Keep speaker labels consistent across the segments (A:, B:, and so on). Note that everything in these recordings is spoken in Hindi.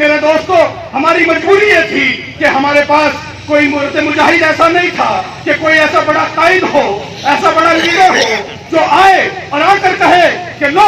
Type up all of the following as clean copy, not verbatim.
A: मेरे दोस्तों, हमारी मजबूरी ये थी कि हमारे पास कोई मुजाहिद ऐसा नहीं था कि कोई ऐसा बड़ा कायद हो, ऐसा बड़ा लीडर हो जो आए और आकर कहे कि लो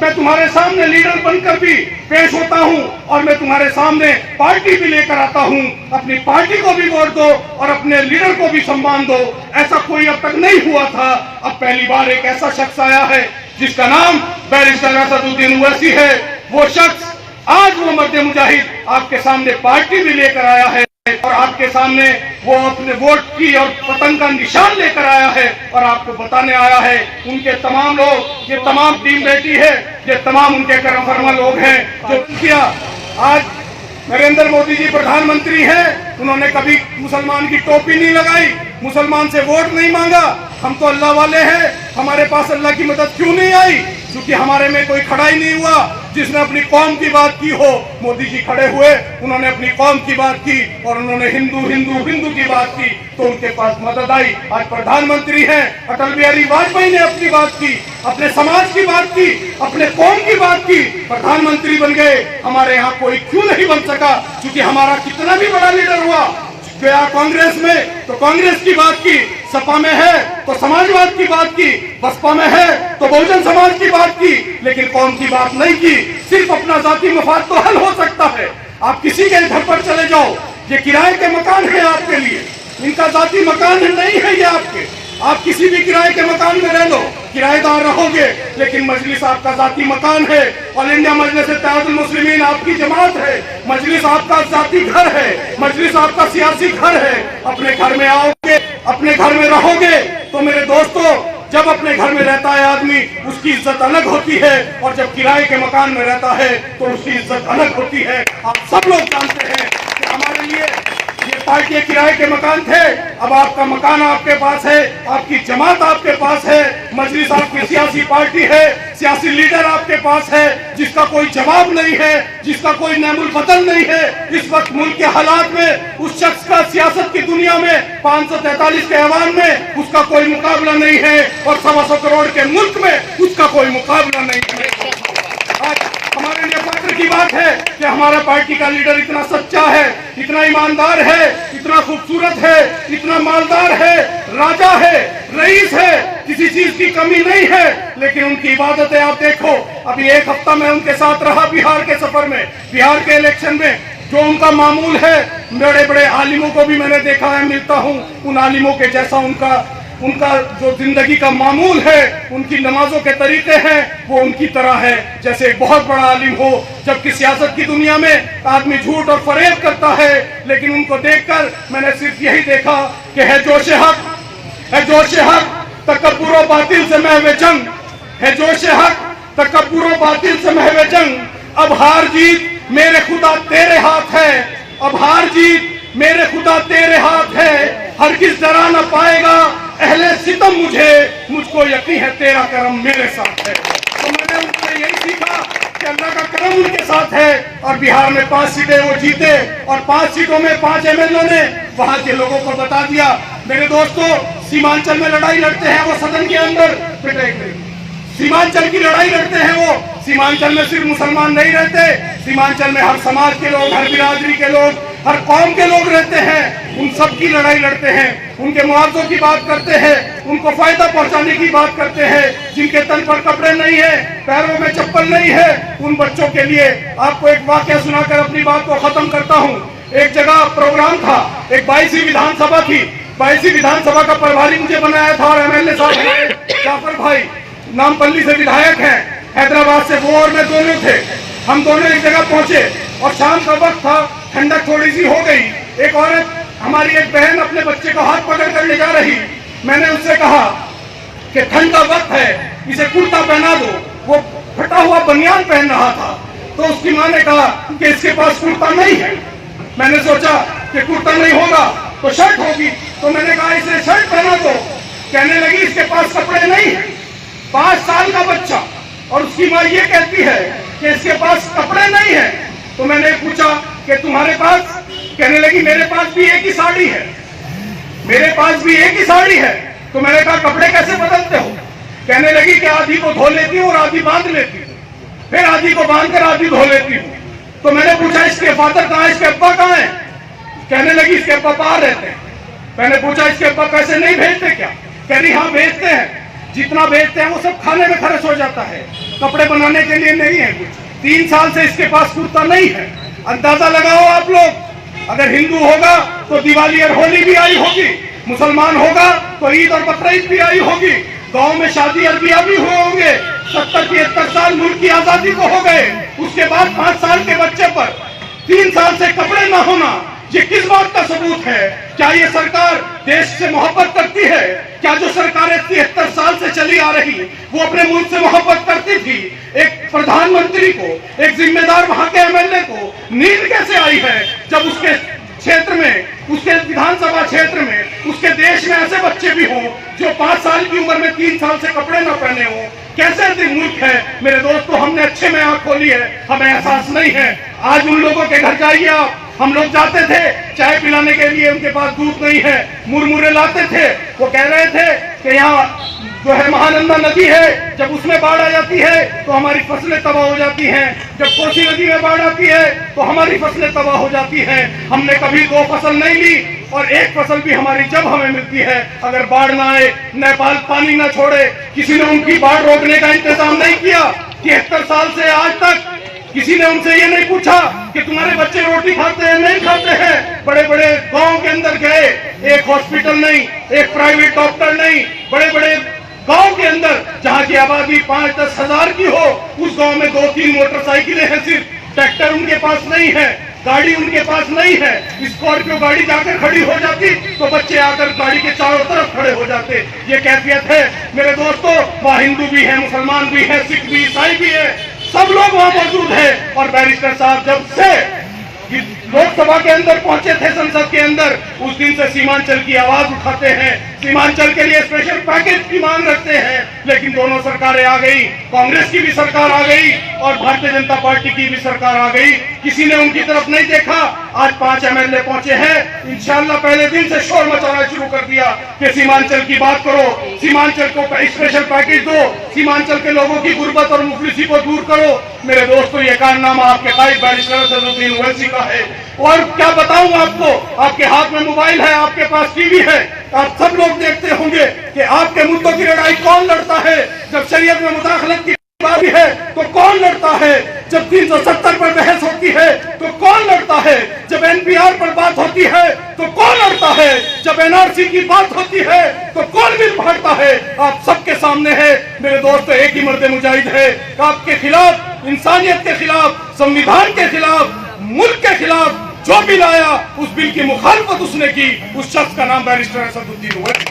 A: मैं तुम्हारे सामने लीडर बनकर भी पेश होता हूं और मैं तुम्हारे सामने पार्टी भी लेकर आता हूं, अपनी पार्टी को भी वोट दो और अपने लीडर को भी सम्मान दो। ऐसा कोई अब तक नहीं हुआ था। अब पहली बार एक ऐसा शख्स आया है जिसका नाम बैरिस्टर असदुद्दीन ओवैसी है। वो शख्स आज वो मर्द मुजाहिद आपके सामने पार्टी भी लेकर आया है और आपके सामने वो अपने वोट की और पतंग का निशान लेकर आया है और आपको बताने आया है उनके तमाम लोग, ये तमाम टीम बेटी है, ये तमाम उनके करम फरमा लोग हैं जो किया। आज नरेंद्र मोदी जी प्रधानमंत्री हैं, उन्होंने कभी मुसलमान की टोपी नहीं लगाई, मुसलमान से वोट नहीं मांगा। हम तो अल्लाह वाले हैं, हमारे पास अल्लाह की मदद क्यों नहीं आई? क्योंकि हमारे में कोई खड़ा ही नहीं हुआ जिसने अपनी कौम की बात की हो। मोदी जी खड़े हुए, उन्होंने अपनी कौम की बात की और उन्होंने हिंदू हिंदू हिंदू की बात की तो उनके पास मदद आई। आज प्रधानमंत्री हैं, अटल बिहारी वाजपेयी ने अपनी बात की, अपने समाज की बात की, अपने कौम की बात की, प्रधानमंत्री बन गए। हमारे यहाँ कोई क्यों नहीं बन सका? क्योंकि हमारा कितना भी बड़ा लीडर हुआ, गया कांग्रेस में तो कांग्रेस की बात की, सपा में है तो समाजवाद की बात की, बसपा में है तो बहुजन समाज की बात की, लेकिन कौम की बात नहीं की। सिर्फ अपना जाति मफाद तो हल हो सकता है। आप किसी के घर पर चले जाओ, ये किराए के मकान है आपके लिए, इनका जाति मकान नहीं है ये आपके। आप किसी भी किराए के मकान में रह लो, किराएदार रहोगे, लेकिन मजलिस आपका जाती मकान है। ऑल इंडिया मजलिस इत्तेहादुल मुस्लिमीन आपकी जमात है, मजलिस आपका जाती घर है, मजलिस आपका सियासी घर है। अपने घर में आओगे, अपने घर में रहोगे तो मेरे दोस्तों, जब अपने घर में रहता है आदमी उसकी इज्जत अलग होती है और जब किराए के मकान में रहता है तो उसकी इज्जत अलग होती है। आप सब लोग जानते हैं कि हमारे लिए ये पार्टी किराए के मकान थे, अब आपका मकान आपके पास है, आपकी जमात आपके पास है, मजलिस आपकी सियासी पार्टी है, सियासी लीडर आपके पास है जिसका कोई जवाब नहीं है, जिसका कोई नेमुल बदल नहीं है। इस वक्त मुल्क के हालात में उस शख्स का सियासत की दुनिया में 543 के ऐवान में उसका कोई मुकाबला नहीं है और 125 करोड़ के मुल्क में उसका कोई मुकाबला नहीं है। आज हमारे लिए फख्र की बात है कि हमारा पार्टी का लीडर इतना सच्चा है, इतना ईमानदार है, इतना खूबसूरत है, इतना मालदार है, राजा है, रईस है, किसी चीज की कमी नहीं है। लेकिन उनकी इबादतें आप देखो, अभी एक हफ्ता मैं उनके साथ रहा बिहार के सफर में, बिहार के इलेक्शन में। जो उनका मामूल है, बड़े बड़े आलिमों को भी मैंने देखा है, मिलता हूँ, उन आलिमों के जैसा उनका जो जिंदगी का मामूल है, उनकी नमाजों के तरीके हैं, वो उनकी तरह है जैसे एक बहुत बड़ा आलिम हो। जबकि सियासत की दुनिया में आदमी झूठ और फरेब करता है, लेकिन उनको देखकर मैंने सिर्फ यही देखा कि है जोश हक, है जोश हक, तकब्बुर व बातिल से महवे जंग, है जोश हक, तकब्बुर व बातिल से महवे जंग। अब हार जीत मेरे खुदा तेरे हाथ है, अब हार जीत मेरे खुदा तेरे हाथ है, हर किस डरा न पाएगा अहले सितम मुझको यकीन है तेरा करम मेरे साथ है। तो मैंने उनसे यही सीखा कि अल्लाह का करम उनके साथ है और बिहार में 5 सीटें वो जीते और 5 सीटों में 5 एमएलए ने वहां के लोगों को बता दिया। मेरे दोस्तों, सीमांचल में लड़ाई लड़ते हैं वो सदन के अंदर, सीमांचल की लड़ाई लड़ते हैं वो। सीमांचल में सिर्फ मुसलमान नहीं रहते, सीमांचल में हर समाज के लोग, हर बिरादरी के लोग, हर कौम के लोग रहते हैं। उन सब की लड़ाई लड़ते हैं, उनके मुआवजों की बात करते हैं, उनको फायदा पहुंचाने की बात करते हैं। जिनके तन पर कपड़े नहीं है, पैरों में चप्पल नहीं है, उन बच्चों के लिए आपको एक वाकया सुनाकर अपनी बात को खत्म करता हूँ। एक जगह प्रोग्राम था, एक 22वीं विधानसभा थी, 22वीं विधानसभा का प्रभारी मुझे बनाया था और एमएलए साहब जाफर भाई नामपल्ली से विधायक हैं, हैदराबाद से वो और मैं दोनों थे। हम दोनों एक जगह पहुंचे और शाम का वक्त था, ठंडक थोड़ी सी हो गई। एक औरत, हमारी एक बहन अपने बच्चे को हाथ पकड़ कर ले जा रही। मैंने उससे कहा कि ठंड का वक्त है, इसे कुर्ता पहना दो। वो फटा हुआ बनियान पहन रहा था, तो उसकी माँ ने कहा कि इसके पास कुर्ता नहीं है। मैंने सोचा कि कुर्ता नहीं होगा तो शर्ट होगी, तो मैंने कहा इसे शर्ट पहना दो। कहने लगी इसके पास कपड़े नहीं है। 5 साल का बच्चा और उसकी माँ ये कहती है कि इसके पास कपड़े नहीं है। तो मैंने पूछा कि तुम्हारे पास? कहने लगी मेरे पास भी एक ही साड़ी है, मेरे पास भी एक ही साड़ी है। तो मैंने कहा कपड़े कैसे बदलते हो? कहने लगी कि आधी को धो लेती हूँ और आधी बांध लेती हूँ, फिर आधी को बांध कर आधी धो लेती हूँ। तो मैंने पूछा इसके फादर कहाँ है, इसके अब्बा कहाँ है? कहने लगी इसके अब्बा बाहर रहते हैं। मैंने पूछा इसके अब्बा पैसे नहीं भेजते क्या? कह रही हाँ भेजते हैं, जितना भेजते हैं वो सब खाने में खर्च हो जाता है, कपड़े बनाने के लिए नहीं है कुछ। 3 साल से इसके पास कुर्ता नहीं है। अंदाजा लगाओ आप लोग, अगर हिंदू होगा तो दिवाली और होली भी आई होगी, मुसलमान होगा तो ईद और बकरीद भी आई होगी, गांव में शादी और ब्याह भी हुए होंगे। 70-73 साल मुल्क की आजादी को हो गए, उसके बाद 5 साल के बच्चे पर 3 साल से कपड़े ना होना, ये किस बात का सबूत है? क्या ये सरकार देश से मोहब्बत करती है? क्या जो सरकारें 73 साल से चली आ रही वो अपने मुल्क से मोहब्बत करती थी? एक प्रधानमंत्री को, एक जिम्मेदार वहां के एमएलए को नींद कैसे आई है जब उसके क्षेत्र में, उसके विधानसभा क्षेत्र में, उसके देश में ऐसे बच्चे भी हों जो 5 साल की उम्र में 3 साल से कपड़े न पहने हों? कैसे मुल्क है मेरे दोस्तों? हमने अच्छे में आंख खोली है, हमें एहसास नहीं है। आज उन लोगों के घर जाइए आप, हम लोग जाते थे चाय पिलाने के लिए, उनके पास दूध नहीं है, मुरमुरे लाते थे। वो कह रहे थे कि यहाँ जो है महानंदा नदी है, जब उसमें बाढ़ आ जाती है तो हमारी फसलें तबाह हो जाती हैं, जब कोसी नदी में बाढ़ आती है तो हमारी फसलें तबाह हो जाती हैं। हमने कभी 2 फसल नहीं ली और 1 फसल भी हमारी जब हमें मिलती है अगर बाढ़ ना आए, नेपाल पानी ना छोड़े, किसी ने उनकी बाढ़ रोकने का इंतजाम नहीं किया। 73 साल से आज तक किसी ने उनसे ये नहीं पूछा कि तुम्हारे बच्चे रोटी खाते हैं नहीं खाते हैं। बड़े बड़े गांव के अंदर गए, एक हॉस्पिटल नहीं, एक प्राइवेट डॉक्टर नहीं, बड़े बड़े गांव के अंदर जहां की आबादी 5-10 हजार की हो, उस गांव में 2-3 मोटरसाइकिलें हैं, सिर्फ ट्रैक्टर उनके पास नहीं है, गाड़ी उनके पास नहीं है। स्कॉर्पियो गाड़ी जाकर खड़ी हो जाती तो बच्चे आकर गाड़ी के चारों तरफ खड़े हो जाते। ये कैफियत है मेरे दोस्तों। वहाँ हिंदू भी है, मुसलमान भी है, सिख भी, ईसाई भी है, सब लोग वहाँ मौजूद है। और बैरिस्टर साहब जब से लोकसभा के अंदर पहुंचे थे, संसद के अंदर, उस दिन से सीमांचल की आवाज उठाते हैं, सीमांचल के लिए स्पेशल पैकेज की मांग रखते हैं। लेकिन दोनों सरकारें आ गई, कांग्रेस की भी सरकार आ गई और भारतीय जनता पार्टी की भी सरकार आ गई, किसी ने उनकी तरफ नहीं देखा। आज 5 एमएलए पहुंचे हैं, इंशाल्लाह पहले दिन से शोर मचाना शुरू कर दिया कि सीमांचल की बात करो, सीमांचल को स्पेशल पैकेज दो, सीमांचल के लोगों की गुर्बत और मुफलिसी को दूर करो। मेरे दोस्तों ये कारनामा आपके कायद बैरिस्टर असदुद्दीन ओवैसी का है। और क्या बताऊं आपको, आपके हाथ में मोबाइल है, आपके पास टीवी है, आप सब लोग देखते होंगे कि आपके मुद्दों की लड़ाई कौन लड़ता है। जब शरीयत में मुदाखलत की बात है तो कौन लड़ता है, जब 370 पर बहस होती है तो कौन लड़ता है, जब एनपीआर पर बात होती है तो कौन लड़ता है, जब एनआरसी की बात होती है तो कौन मिल भागता है। आप सबके सामने है मेरे दोस्तों, एक ही मर्द मुजाहिद है। आपके खिलाफ, इंसानियत के खिलाफ, संविधान के खिलाफ, मुल्क के खिलाफ जो बिल आया उस बिल की मुखालफत उसने की, उस शख्स का नाम बैरिस्टर असदुद्दीन ओवैसी।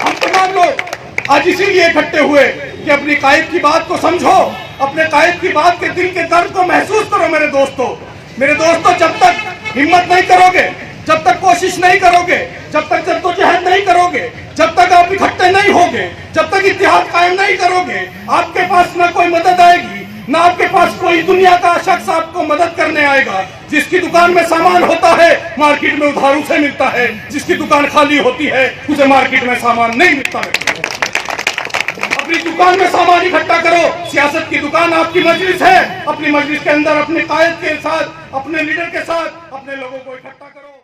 A: हम तमाम लोग आज इसीलिए इकट्ठे हुए कि अपनी कायद की बात को समझो, अपने कायद की बात के दिल के दर्द को महसूस करो। मेरे दोस्तों जब तक हिम्मत नहीं करोगे, जब तक कोशिश नहीं करोगे, जब तक जद्दोजहद नहीं करोगे, जब तक आप इकट्ठे नहीं होगे, जब तक इत्तेहाद कायम नहीं करोगे, आपके पास न कोई मदद आएगी, ना आपके पास कोई दुनिया का शख्स आपको मदद करने आएगा। जिसकी दुकान में सामान होता है मार्केट में उधारों से मिलता है, जिसकी दुकान खाली होती है उसे मार्केट में सामान नहीं मिलता है। अपनी दुकान में सामान इकट्ठा करो। सियासत की दुकान आपकी मजलिस है, अपनी मजलिस के अंदर अपने कायद के साथ, अपने लीडर के साथ अपने लोगों को इकट्ठा करो।